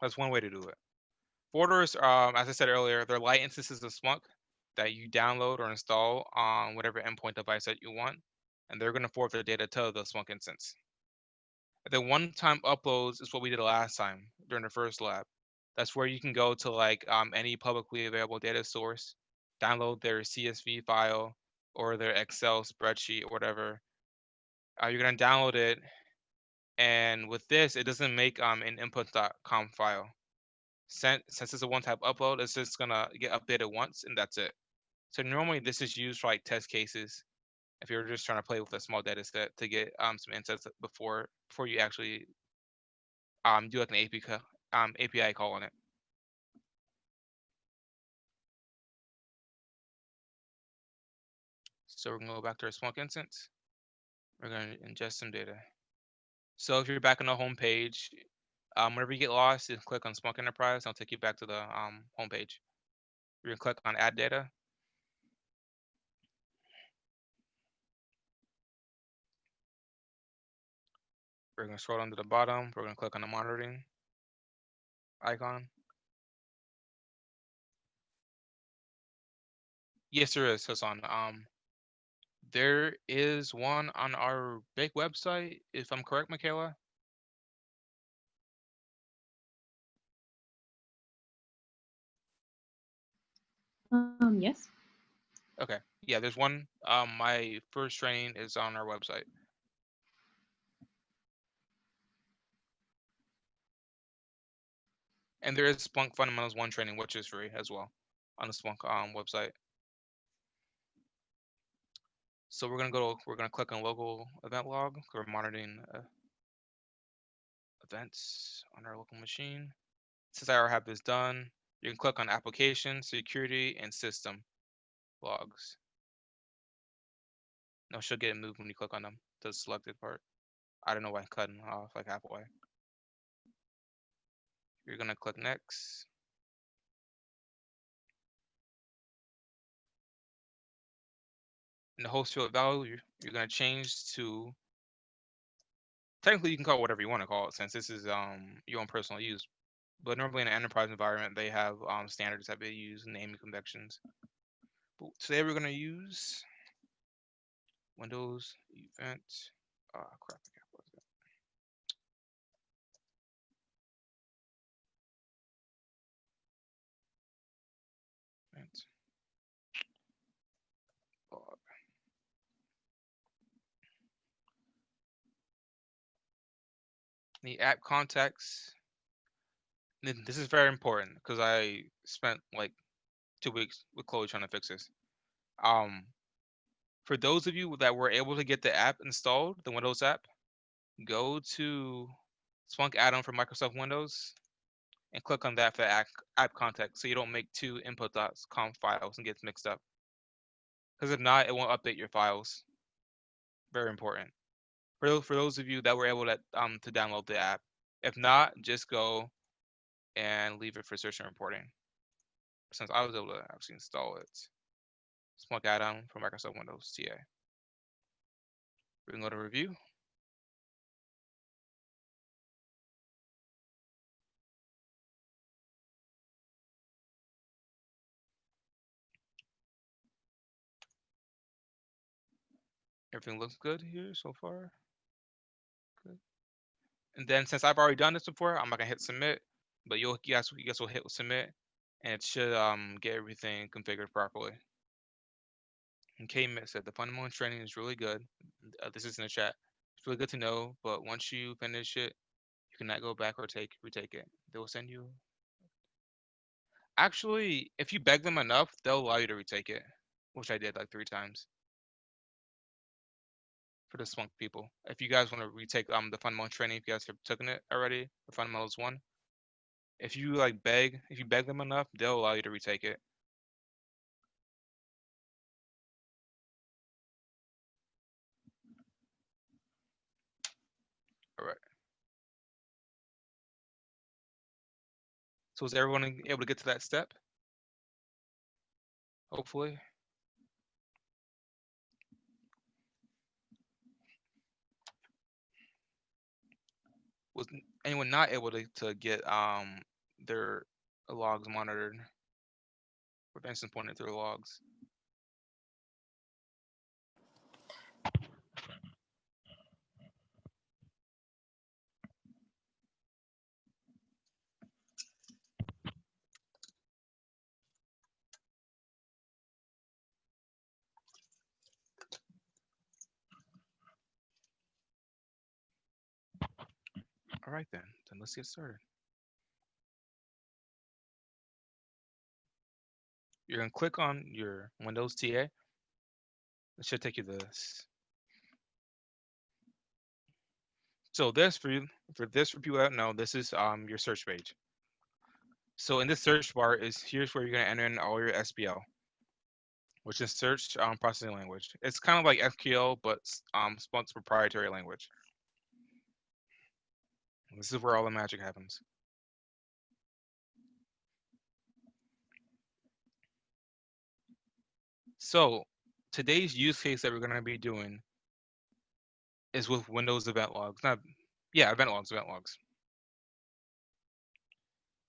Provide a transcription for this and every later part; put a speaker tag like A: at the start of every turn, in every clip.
A: That's one way to do it. Forwarders, as I said earlier, they're light instances of Splunk that you download or install on whatever endpoint device that you want, and they're going to forward the data to the Splunk instance. The one-time uploads is what we did last time during the first lab. That's where you can go to like any publicly available data source, download their CSV file or their Excel spreadsheet or whatever. You're gonna download it, and with this, it doesn't make an input.com file. Since it's a one-time upload, it's just gonna get updated once, and that's it. So normally this is used for like test cases if you're just trying to play with a small data set to get some insights before you actually do like an API call on it. So we're gonna go back to our Splunk instance. We're gonna ingest some data. So if you're back on the home page, whenever you get lost, you click on Splunk Enterprise, and I'll take you back to the home page. You're gonna click on Add Data. We're gonna scroll down to the bottom. We're gonna click on the monitoring icon. Yes, there is, Hassan. There is one on our big website, if I'm correct, Michaela.
B: Yes.
A: Okay. Yeah, there's one. My first training is on our website. And there is Splunk Fundamentals 1 training, which is free as well on the Splunk website. So we're gonna click on local event log. We're monitoring events on our local machine. Since I already have this done, you can click on application, security, and system logs. No, she'll get moved when you click on them, the selected part. I don't know why I'm cutting off like halfway. You're gonna click next. In the host field value, you're gonna change to, technically you can call it whatever you want to call it since this is your own personal use. But normally in an enterprise environment, they have standards that they use, naming conventions. But today we're gonna use Windows event. Crap, I can't close it. Event log. The app context. This is very important because I spent like 2 weeks with Chloe trying to fix this. For those of you that were able to get the app installed, the Windows app, go to Splunk add-on for Microsoft Windows and click on that for app context so you don't make two input.com files and gets mixed up. Because if not, it won't update your files. Very important. For those of you that were able to download the app. If not, just go and leave it for search and reporting. Since I was able to actually install it. Splunk add-on for Microsoft Windows TA. We can go to review. Everything looks good here so far. Good. And then since I've already done this before, I'm not gonna hit submit, but you guys will hit submit, and it should get everything configured properly. And K-Mit said the fundamental training is really good. This is in the chat. It's really good to know, but once you finish it, you cannot go back or retake it. They will send you. Actually, if you beg them enough, they'll allow you to retake it, which I did like 3 times. For the Splunk people, if you guys want to retake the fundamental training, if you guys have taken it already, the fundamentals 1, if you beg them enough, they'll allow you to retake it. All right. So is everyone able to get to that step? Hopefully. Was anyone not able to get their logs monitored, or the instance pointed through the logs. All right, then let's get started. You're gonna click on your Windows TA. It should take you to this. So this for people that don't know, this is your search page. So in this search bar here's where you're gonna enter in all your SPL, which is search processing language. It's kind of like SQL, but Splunk's proprietary language. This is where all the magic happens. So today's use case that we're gonna be doing is with Windows event logs. Event logs.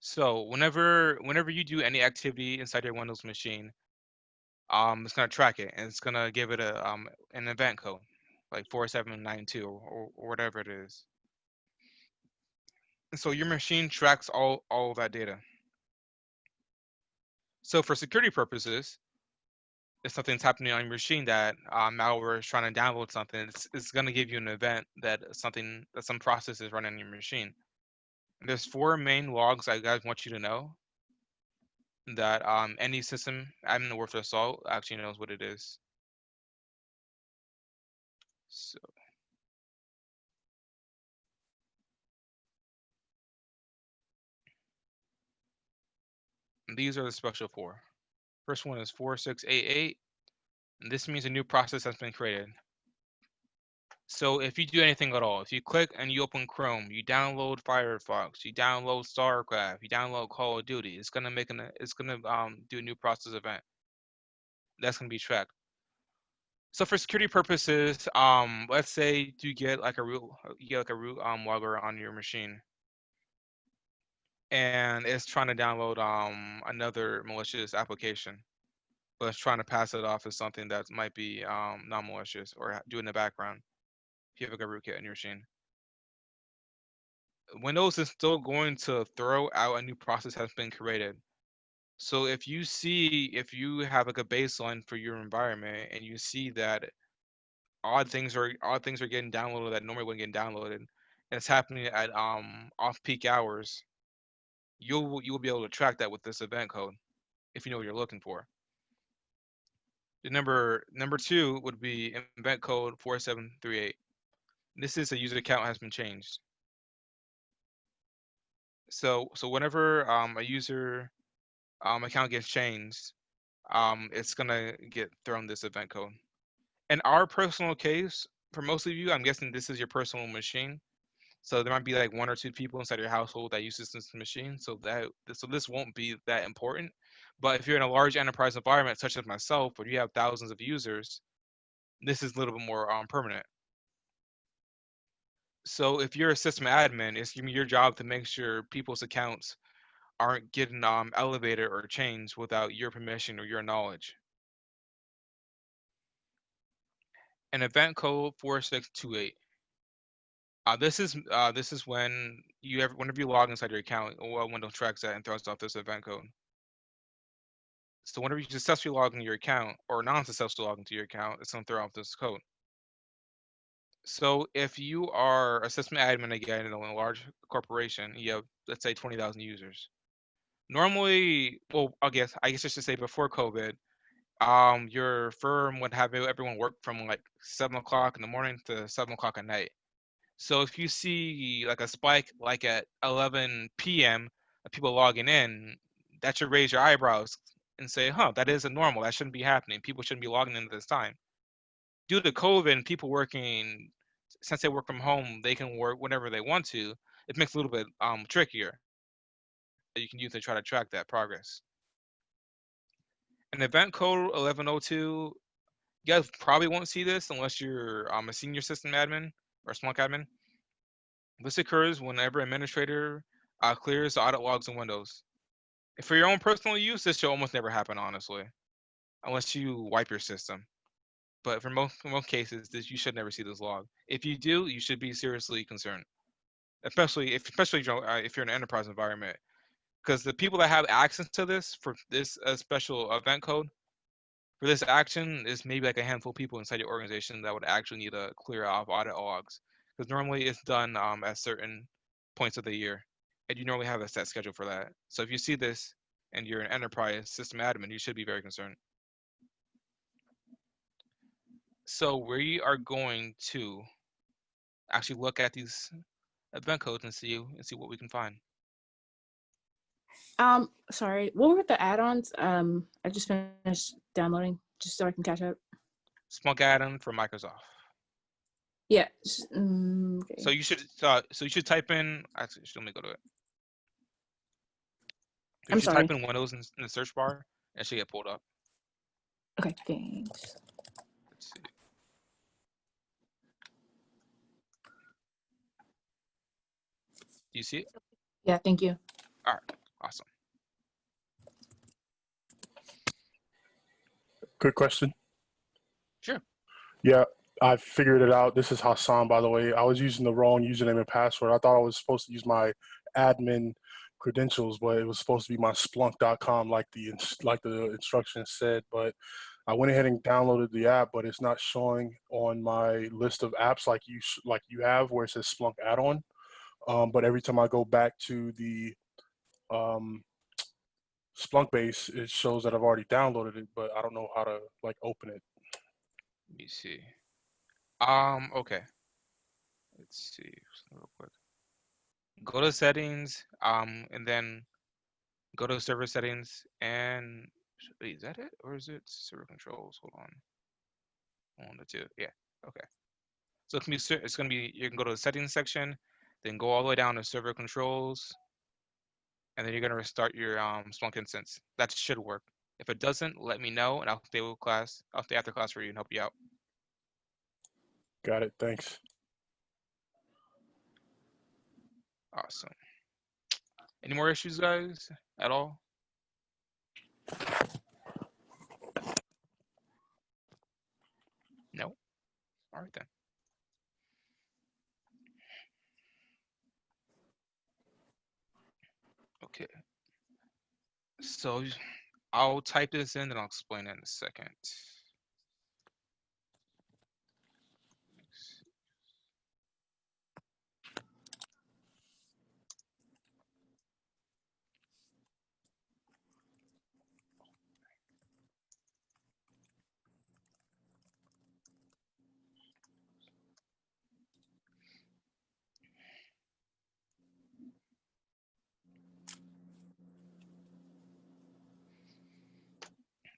A: So whenever you do any activity inside your Windows machine, it's gonna track it and it's gonna give it an event code, like 4792 or whatever it is. And so your machine tracks all of that data. So for security purposes, if something's happening on your machine that malware is trying to download something, it's gonna give you an event that some process is running on your machine. And there's 4 main logs I guys want you to know that any system admin worth their salt actually knows what it is. So these are the special 4. First one is 4688, and this means a new process has been created. So if you do anything at all, if you click and you open Chrome, you download Firefox, you download StarCraft, you download Call of Duty, it's gonna do a new process event. That's gonna be tracked. So for security purposes, let's say you get like a root logger on your machine, and it's trying to download another malicious application, but it's trying to pass it off as something that might be non-malicious or do in the background. If you have like a rootkit in your machine, Windows is still going to throw out a new process has been created. So if you have like a baseline for your environment and you see that odd things are getting downloaded that normally wouldn't get downloaded, and it's happening at off peak hours, you will be able to track that with this event code if you know what you're looking for. The number 2 would be event code 4738. This is a user account has been changed. So whenever a user account gets changed, it's gonna get thrown this event code. In our personal case, for most of you, I'm guessing this is your personal machine. So there might be like 1 or 2 people inside your household that use this machine. So this won't be that important. But if you're in a large enterprise environment, such as myself, where you have thousands of users, this is a little bit more permanent. So if you're a system admin, it's your job to make sure people's accounts aren't getting elevated or changed without your permission or your knowledge. An event code 4628. This is when whenever you log inside your account, Windows tracks that and throws off this event code. So whenever you successfully log into your account or non-successfully log into your account, it's going to throw off this code. So if you are a system admin again in a large corporation, you have, let's say, 20,000 users. Normally, well, I guess I should say before COVID, your firm would have everyone work from like 7 o'clock in the morning to 7 o'clock at night. So if you see like a spike like at 11 p.m. of people logging in, that should raise your eyebrows and say, huh, that isn't normal. That shouldn't be happening. People shouldn't be logging in at this time. Due to COVID, people working, since they work from home, they can work whenever they want to. It makes it a little bit trickier that you can use to try to track that progress. An event code 1102, you guys probably won't see this unless you're a senior system admin or Splunk admin. This occurs whenever administrator clears the audit logs in Windows. If for your own personal use, this should almost never happen, honestly, unless you wipe your system. But for most cases, you should never see this log. If you do, you should be seriously concerned, especially if you're in an enterprise environment, because the people that have access to this for this special event code for this action is maybe like a handful of people inside your organization that would actually need to clear off audit logs, because normally it's done at certain points of the year, and you normally have a set schedule for that. So if you see this and you're an enterprise system admin, you should be very concerned. So we are going to actually look at these event codes and see what we can find.
B: Sorry, what were the add-ons? I just finished downloading just so I can catch up.
A: Splunk add-on for Microsoft.
B: Yeah. Okay.
A: So you should type in. Actually, let me go to it. You
B: I'm
A: should
B: sorry.
A: type in Windows in the search bar, and it should get pulled up.
B: Okay, thanks.
A: Let's see. Do you see it?
B: Yeah, thank you.
A: All right, awesome.
C: Good question.
A: Sure.
C: Yeah, I figured it out. This is Hassan, by the way. I was using the wrong username and password. I thought I was supposed to use my admin credentials, but it was supposed to be my Splunk.com, like the instructions said. But I went ahead and downloaded the app, but it's not showing on my list of apps like you have, where it says Splunk add-on. But every time I go back to the Splunk base, it shows that I've already downloaded it, but I don't know how to like open it.
A: Let me see. Okay. Let's see real quick. Go to settings, and then go to server settings, and wait, is that it, or is it server controls? Hold on. One to two. Yeah. Okay. So it's gonna be you can go to the settings section, then go all the way down to server controls, and then you're gonna restart your Splunk instance. That should work. If it doesn't, let me know, and I'll stay with class. I'll stay after class for you and help you out.
C: Got it. Thanks.
A: Awesome. Any more issues, guys, at all? No? All right, then. Okay. So I'll type this in, and I'll explain it in a second.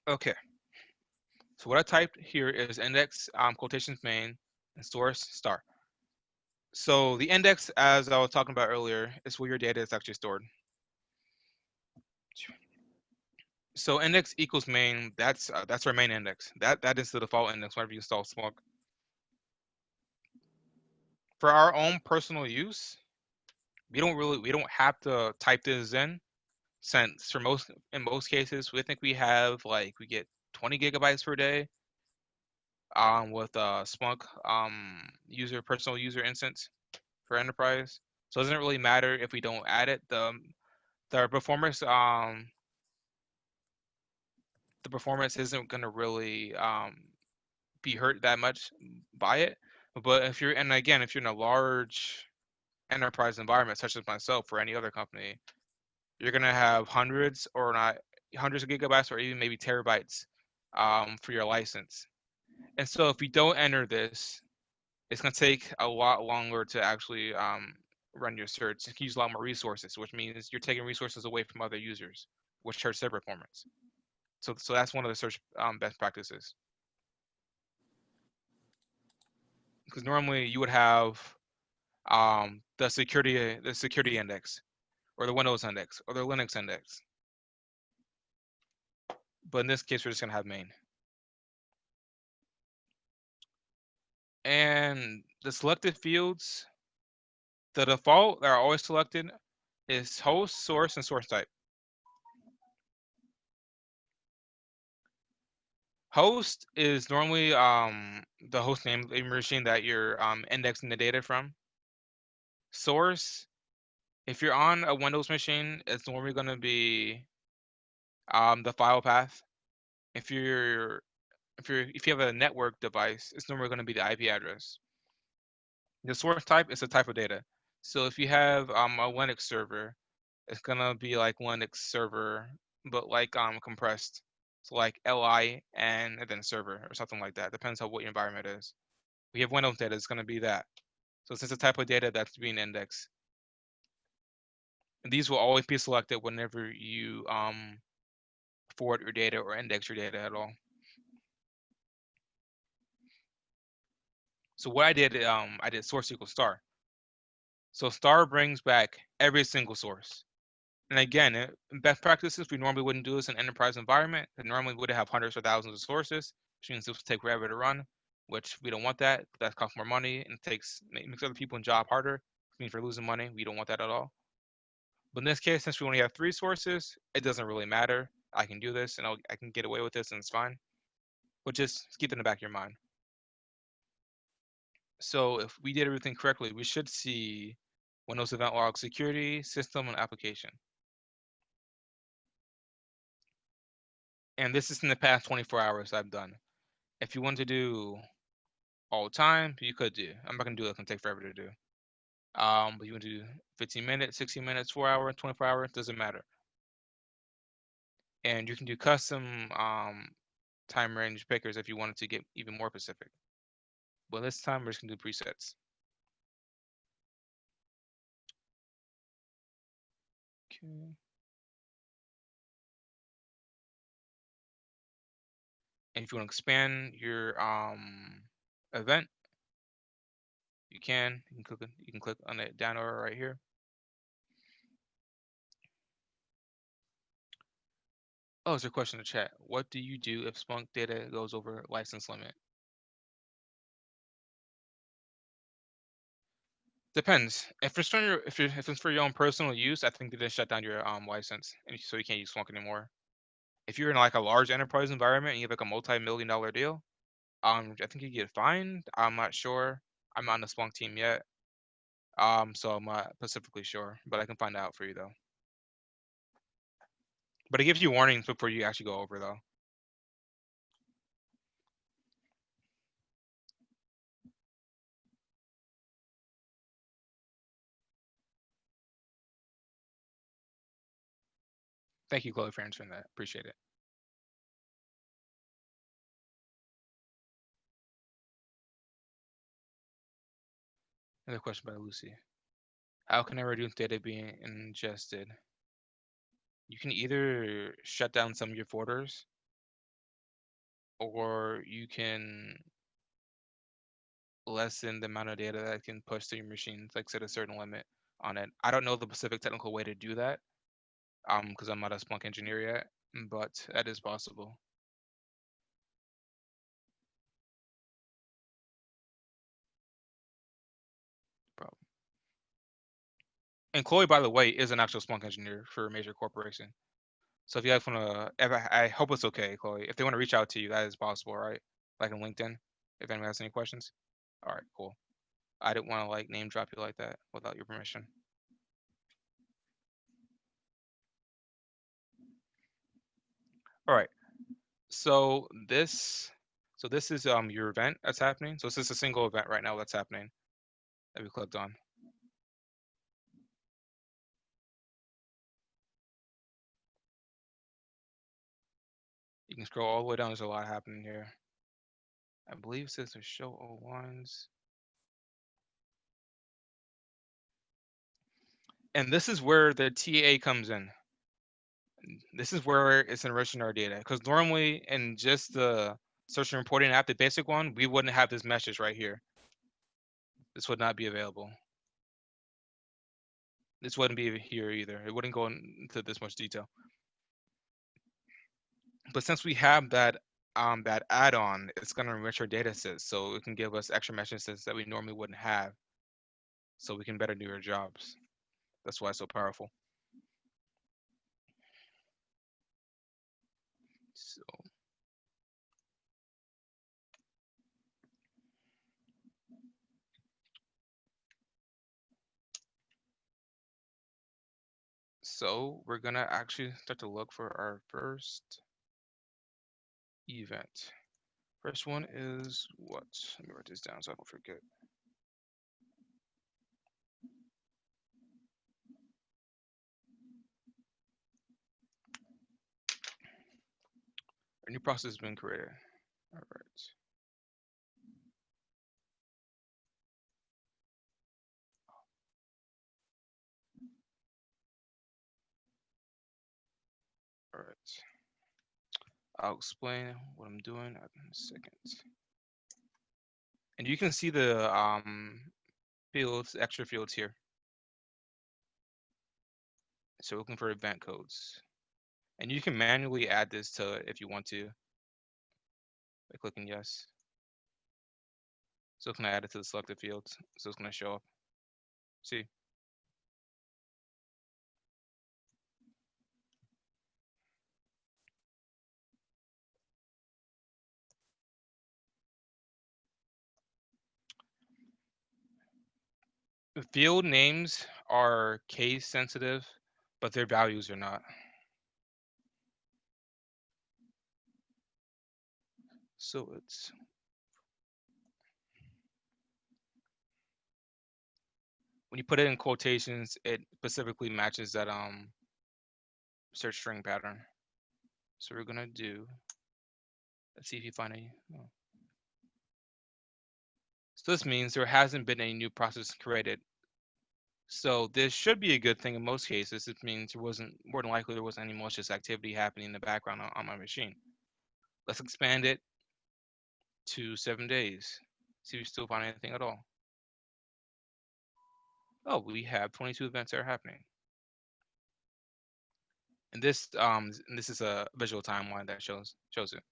A: Okay. So what I typed here is index quotations main and source star. So the index, as I was talking about earlier, is where your data is actually stored. So index equals main. That's our main index. That is the default index whenever you install Splunk. For our own personal use, we don't have to type this in, since in most cases we think we get 20 gigabytes per day with Splunk personal user instance for enterprise. So it doesn't really matter if we don't add it. The performance isn't gonna really be hurt that much by it. But if you're in a large enterprise environment such as myself or any other company, you're gonna have hundreds of gigabytes or even maybe terabytes for your license. And so if you don't enter this, it's gonna take a lot longer to actually run your search. It can use a lot more resources, which means you're taking resources away from other users, which hurts their performance. So that's one of the search best practices. Because normally you would have the security index, or the Windows index, or the Linux index. But in this case, we're just gonna have main. And the selected fields, the default are always selected is host, source, and source type. Host is normally the host name of the machine that you're indexing the data from. Source, if you're on a Windows machine, it's normally going to be the file path. If you have a network device, it's normally going to be the IP address. The source type is a type of data. So if you have a Linux server, it's gonna be like Linux server, but like compressed. So like li and then server or something like that. Depends on what your environment is. We have Windows data, it's gonna be that. So it's a type of data that's being indexed. And these will always be selected whenever you forward your data or index your data at all. So what I did source equals star. So star brings back every single source. And again, in best practices, we normally wouldn't do this in an enterprise environment. It normally would have hundreds or thousands of sources, which means this would take forever to run, which we don't want that. That costs more money and makes other people in job harder. It means we're losing money. We don't want that at all. But in this case, since we only have 3 sources, it doesn't really matter. I can do this and I can get away with this and it's fine. But just keep it in the back of your mind. So if we did everything correctly, we should see Windows Event Log Security, System, and Application. And this is in the past 24 hours I've done. If you want to do all the time, you could do. I'm not gonna do it, it's gonna take forever to do. But you want to do 15 minutes, 60 minutes, 4 hours, 24 hours, doesn't matter. And you can do custom time range pickers if you wanted to get even more specific. But this time we're just gonna do presets. Okay. And if you want to expand your event, you can. You can click on the down arrow right here. Oh, there's a question in the chat. What do you do if Splunk data goes over license limit? Depends. If it's for your own personal use, I think they just shut down your license, and so you can't use Splunk anymore. If you're in like a large enterprise environment and you have like a multi-million-dollar deal, I think you get fined. I'm not sure. I'm not on the Splunk team yet, so I'm not specifically sure, but I can find out for you though. But it gives you warnings before you actually go over though. Thank you, Chloe, for answering that. Appreciate it. Another question by Lucy. How can I reduce data being ingested? You can either shut down some of your folders, or you can lessen the amount of data that can push through your machines, like set a certain limit on it. I don't know the specific technical way to do that, because I'm not a Splunk engineer yet, but that is possible. Problem. And Chloe, by the way, is an actual Splunk engineer for a major corporation. So if you guys want to, I hope it's okay, Chloe. If they want to reach out to you, that is possible, right? Like on LinkedIn, if anyone has any questions. All right, cool. I didn't want to like name drop you like that without your permission. All right. So this is your event that's happening. So this is a single event right now that's happening that we clicked on. You can scroll all the way down. There's a lot happening here. I believe it says to show all lines. And this is where the TA comes in. This is where it's enriching our data. Because normally in just the search and reporting app, the basic one, we wouldn't have this message right here. This would not be available. This wouldn't be here either. It wouldn't go into this much detail. But since we have that add-on, it's going to enrich our data sets, so it can give us extra messages that we normally wouldn't have, so we can better do our jobs. That's why it's so powerful. So we're gonna actually start to look for our first event. First one is what? Let me write this down so I don't forget. A new process has been created. All right. All right. I'll explain what I'm doing in a second. And you can see the fields, extra fields here. So looking for event codes. And you can manually add this to it if you want to by clicking yes. So it's gonna add it to the selected fields. So it's gonna show up. See? The field names are case sensitive, but their values are not. So it's when you put it in quotations, it specifically matches that search string pattern. So we're gonna do, let's see if you find any. Oh. So this means there hasn't been any new process created. So this should be a good thing in most cases. It means there wasn't, more than likely there wasn't any malicious activity happening in the background on my machine. Let's expand it to 7 days. See if we still find anything at all. Oh, we have 22 events that are happening. And this is a visual timeline that shows it.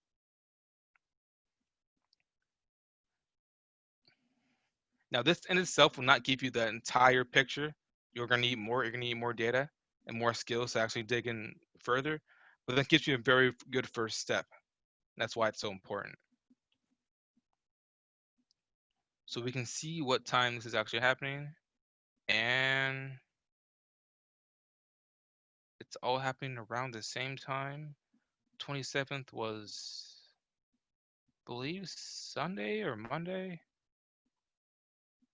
A: Now this in itself will not give you the entire picture. You're gonna need more. You're gonna need more data and more skills to actually dig in further. But that gives you a very good first step. That's why it's so important. So we can see what time this is actually happening, and it's all happening around the same time. 27th was, I believe, Sunday or Monday.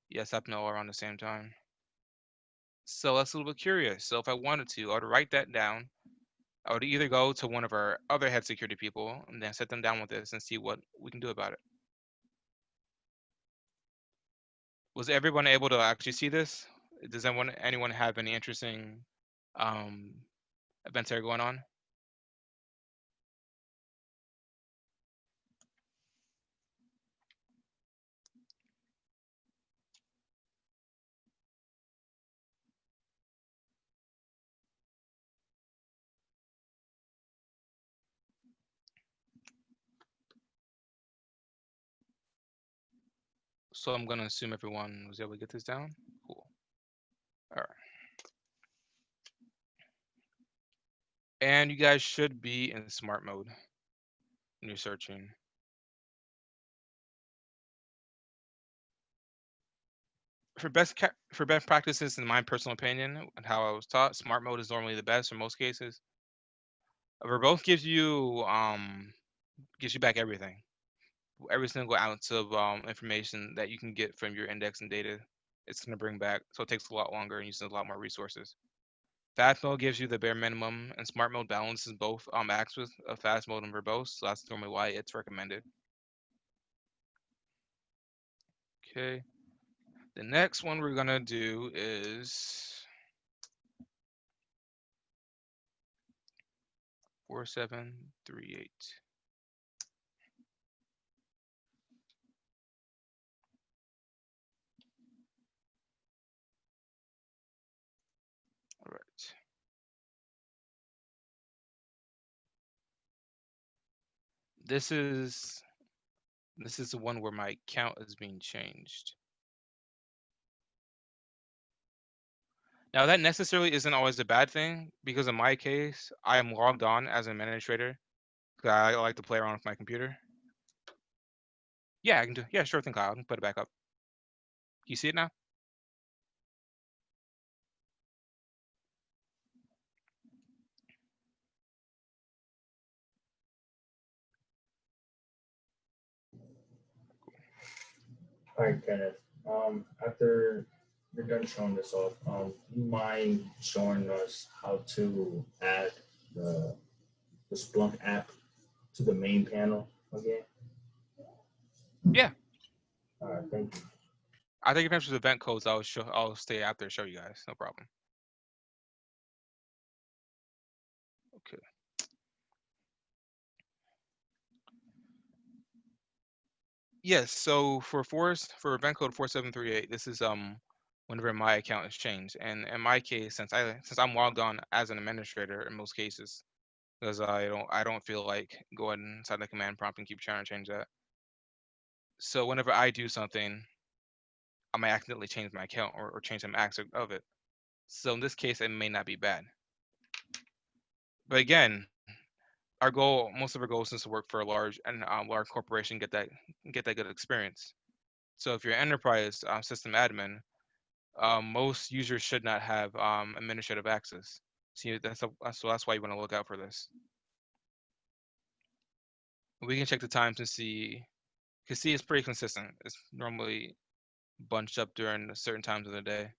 A: Yes, happened all around the same time. So that's a little bit curious. So if I wanted to, I would write that down. I would either go to one of our other head security people and then sit them down with this and see what we can do about it. Was everyone able to actually see this? Does anyone have any interesting events that are going on? So I'm gonna assume everyone was able to get this down. Cool. All right. And you guys should be in smart mode when you're searching. For best practices, in my personal opinion, and how I was taught, smart mode is normally the best in most cases. Verbose gives you back everything, every single ounce of information that you can get from your index and data. It's gonna bring back, so it takes a lot longer and uses a lot more resources. Fast mode gives you the bare minimum, and smart mode balances both aspects of fast mode and verbose. So that's normally why it's recommended. Okay. The next one we're gonna do is 4738. All right. This is the one where my count is being changed. Now that necessarily isn't always a bad thing, because in my case, I am logged on as an administrator because I like to play around with my computer. Yeah, I can do. Yeah, sure thing, Kyle. I can put it back up. You see it now?
D: All right, Kenneth. After you're done showing this off, do you mind showing us how to add the Splunk app to the main panel again?
A: Yeah.
D: All right, thank you.
A: I think if there's event codes, I'll stay after to show you guys. No problem. Okay. Yes. So for event code 4738, this is whenever my account is changed, and in my case, since I'm logged on as an administrator in most cases, because I don't feel like going inside the command prompt and keep trying to change that. So whenever I do something, I might accidentally change my account or change some aspect of it. So in this case, it may not be bad. But again, most of our goal is to work for a large corporation, get that good experience. So if you're an enterprise system admin, most users should not have administrative access. See, so that's why you want to look out for this. We can check the times and see. Cause see, it's pretty consistent. It's normally bunched up during certain times of the day.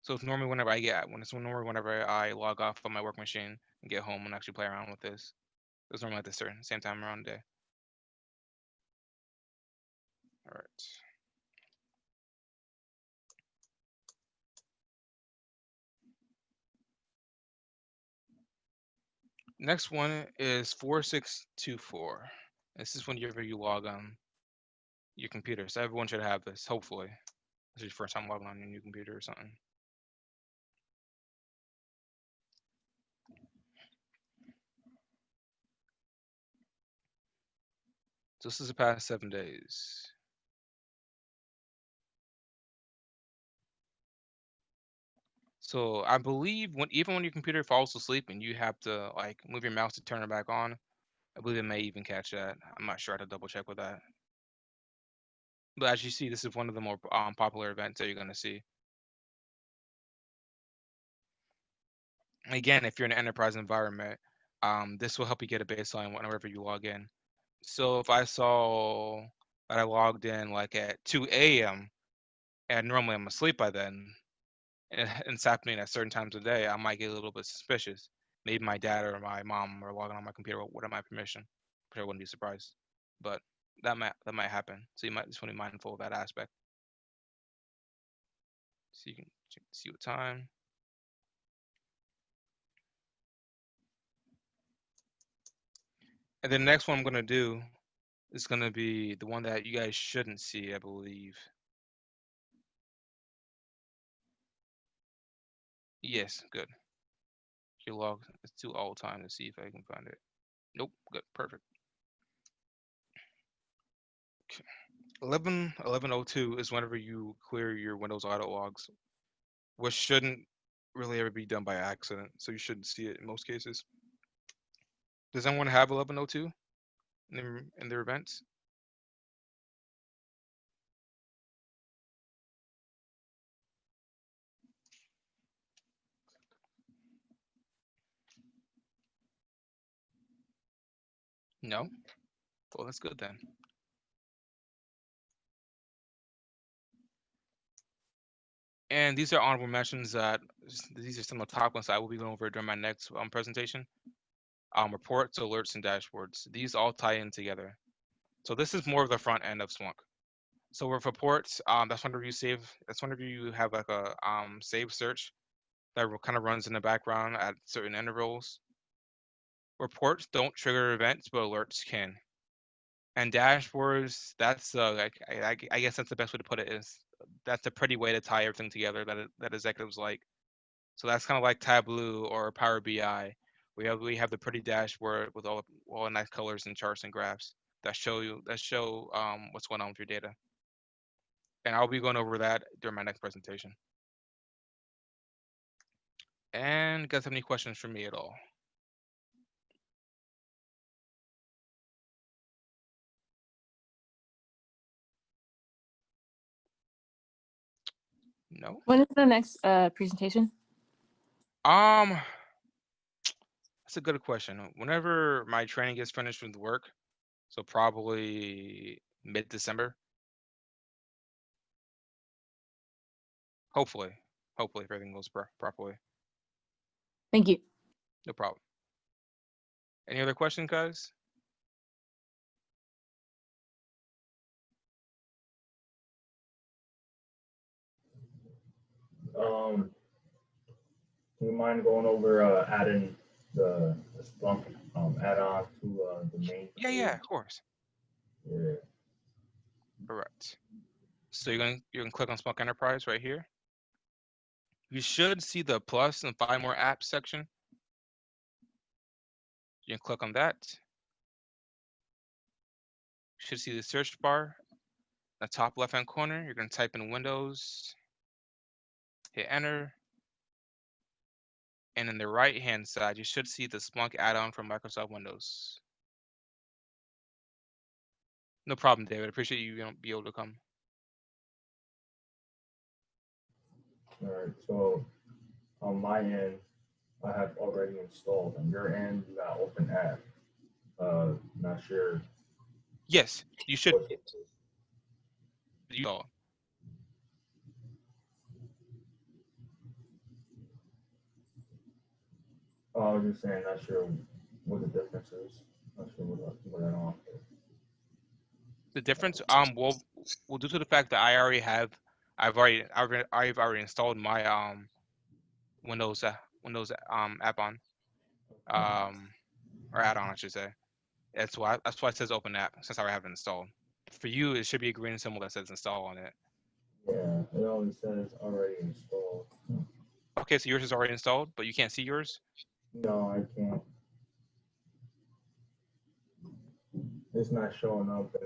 A: So it's normally whenever I log off on my work machine and get home and actually play around with this. It's normally at the same time around the day. All right. Next one is 4624. This is whenever you log on your computer. So everyone should have this, hopefully. This is your first time logging on your new computer or something. So this is the past 7 days. So I believe even when your computer falls asleep and you have to like move your mouse to turn it back on, I believe it may even catch that. I'm not sure. I have to double check with that. But as you see, this is one of the more popular events that you're going to see. Again, if you're in an enterprise environment, this will help you get a baseline whenever you log in. So if I saw that I logged in like at 2 a.m. and normally I'm asleep by then, and it's happening at certain times of the day, I might get a little bit suspicious. Maybe my dad or my mom are logging on my computer without my permission, which I wouldn't be surprised. But that might happen. So you might just want to be mindful of that aspect. So you can see what time. And then the next one I'm gonna do is gonna be the one that you guys shouldn't see, I believe. Yes, good. Your log. It's too all time to see if I can find it. Nope. Good. Perfect. Okay. 1102 is whenever you clear your Windows auto logs, which shouldn't really ever be done by accident. So you shouldn't see it in most cases. Does anyone have 1102 in their events? No. Well, that's good then. And these are honorable mentions that these are some of the top ones I will be going over during my next presentation. Reports, alerts, and dashboards. These all tie in together. So this is more of the front end of Splunk. So with reports, that's whenever you save. That's whenever you have like a save search that kind of runs in the background at certain intervals. Reports don't trigger events, but alerts can. And dashboards, that's like I guess that's the best way to put it is that's a pretty way to tie everything together that executives like. So that's kind of like Tableau or Power BI. We have the pretty dashboard with all the nice colors and charts and graphs that show what's going on with your data. And I'll be going over that during my next presentation. And you guys have any questions for me at all? No?
B: When is the next presentation?
A: That's a good question. Whenever my training gets finished with work, so probably mid-December. Hopefully if everything goes properly.
B: Thank you.
A: No problem. Any other questions, guys?
D: Do you mind going over adding the Splunk add-on to the main?
A: Yeah, of course.
D: Yeah.
A: Correct. So you can click on Splunk Enterprise right here. You should see the plus and 5 more apps section. You can click on that. You should see the search bar. In the top left-hand corner, you're going to type in Windows, hit enter. And in the right-hand side, you should see the Splunk add-on from Microsoft Windows. No problem, David. Appreciate you be able to come.
D: All right. So on my end, I have already installed. On your end, you got open app. Not sure.
A: Yes, you should. You know.
D: I was just saying, not sure what the difference is. Not sure what I don't.
A: The difference, well, due to the fact that I've already installed my Windows app on, or add-on, I should say. That's why it says open app, since I already have it installed. For you, it should be a green symbol that says install on it.
D: Yeah, it only says already installed.
A: Okay, so yours is already installed, but you can't see yours?
D: No, I can't. It's not showing up in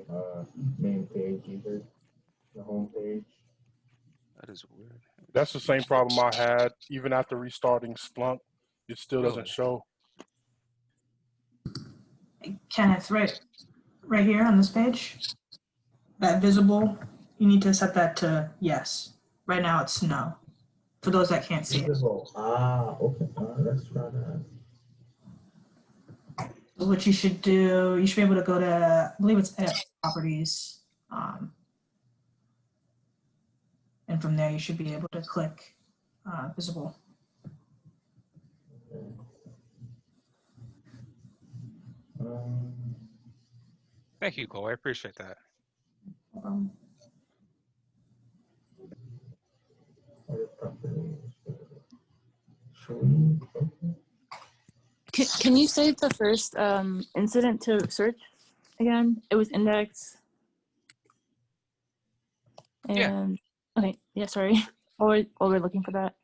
D: the main page either. The home page.
A: That is weird.
C: That's the same problem I had. Even after restarting Splunk, it still doesn't
A: Really?
C: show.
E: Kenneth, right here on this page, that visible, you need to set that to yes. Right now it's no. For those that can't see it.
D: Visible. Okay. Let's try that.
E: What you should do, you should be able to go to, I believe it's edit properties. And from there you should be able to click visible.
A: Thank you, Cole. I appreciate that.
D: Edit properties. Should we? Okay.
B: Can you save the first incident to search again? It was index. And
A: Yeah.
B: okay, yeah, sorry. While we're looking for that.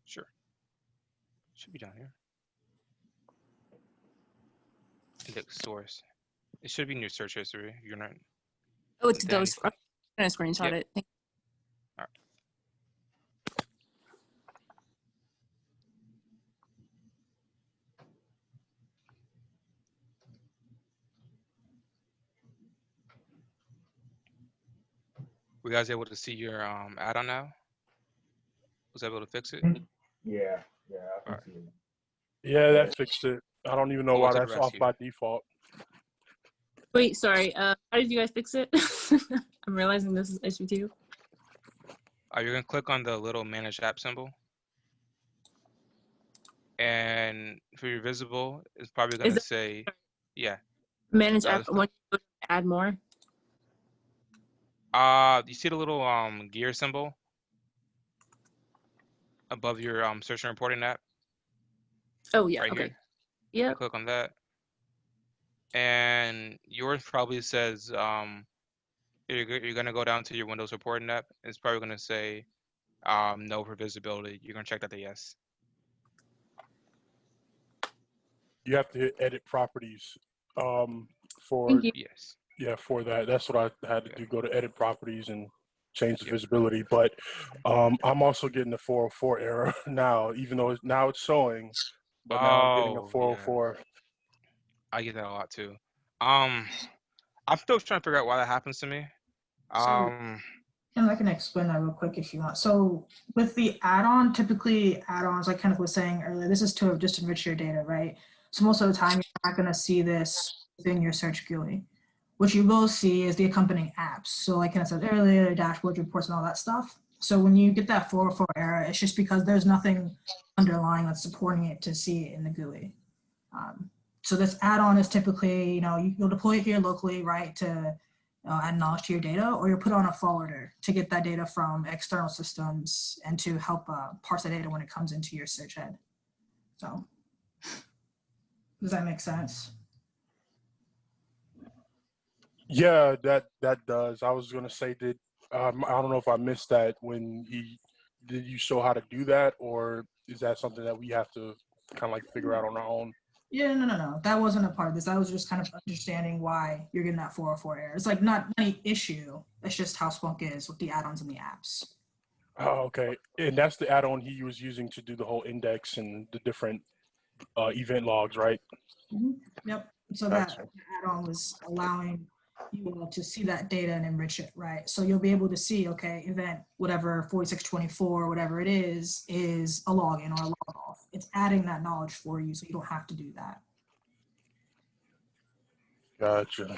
A: Sure. Should be down here. Index source. It should be in your search history. You're not.
B: Oh, it's
A: Then-
B: those. I'm gonna screenshot
A: Yep.
B: it.
A: All right. Were you guys able to see your add-on now? Was I able to fix it?
D: Yeah, I can
A: Alright.
D: see it.
C: Yeah, that fixed it. I don't even know
A: Oh,
C: why
A: to the
C: that's off
A: rescue.
C: by default.
B: Wait, sorry. How did you guys fix it? I'm realizing this is issue 2.
A: You're gonna click on the little manage app symbol, and for your visible, it's probably gonna
B: Is it
A: say, yeah.
B: manage
A: No,
B: app?
A: it's
B: When you add more.
A: You see the little gear symbol above your search and reporting app
B: Oh yeah.
A: right
B: Okay.
A: here.
B: Yeah.
A: You click on that, and yours probably says you're gonna go down to your Windows reporting app. It's probably gonna say no for visibility. You're gonna check that to yes.
C: You have to hit edit properties for
B: Thank you.
A: Yes.
C: Yeah, for that. That's what I had to
A: Yeah.
C: do, go to edit properties and change the
A: Yep.
C: visibility. But I'm also getting the 404 error now, even though now it's showing, but now I'm getting a
A: Oh, yeah.
C: 404.
A: I get that a lot too. Um, I'm still trying to figure out why that happens to me.
E: So,
A: Um,
E: and I can explain that real quick if you want. So with the add-on, typically add-ons, like Kenneth was saying earlier, this is to just enrich your data, right? So most of the time, you're not going to see this within your search GUI. What you will see is the accompanying apps. So like Kenneth said earlier, dashboards, reports, and all that stuff. So when you get that 404 error, it's just because there's nothing underlying that's supporting it to see it in the GUI. So this add-on is typically, you'll deploy it here locally, right, to add knowledge to your data, or you'll put on a forwarder to get that data from external systems and to help parse the data when it comes into your search head. So does that make sense?
C: Yeah, that does. I was gonna say, I don't know if I missed that when did you show how to do that, or is that something that we have to kind of like figure out on our own?
E: Yeah, no. That wasn't a part of this. That was just kind of understanding why you're getting that 404 error. It's like not any issue. It's just how Splunk is with the add-ons and the apps.
C: Oh, okay. And that's the add-on he was using to do the whole index and the different event logs, right?
E: Yep. So that
C: Gotcha.
E: add-on was allowing you all to see that data and enrich it, right? So you'll be able to see, okay, event whatever 4624, whatever it is a login or a log off. It's adding that knowledge for you, so you don't have to do that.
C: Gotcha.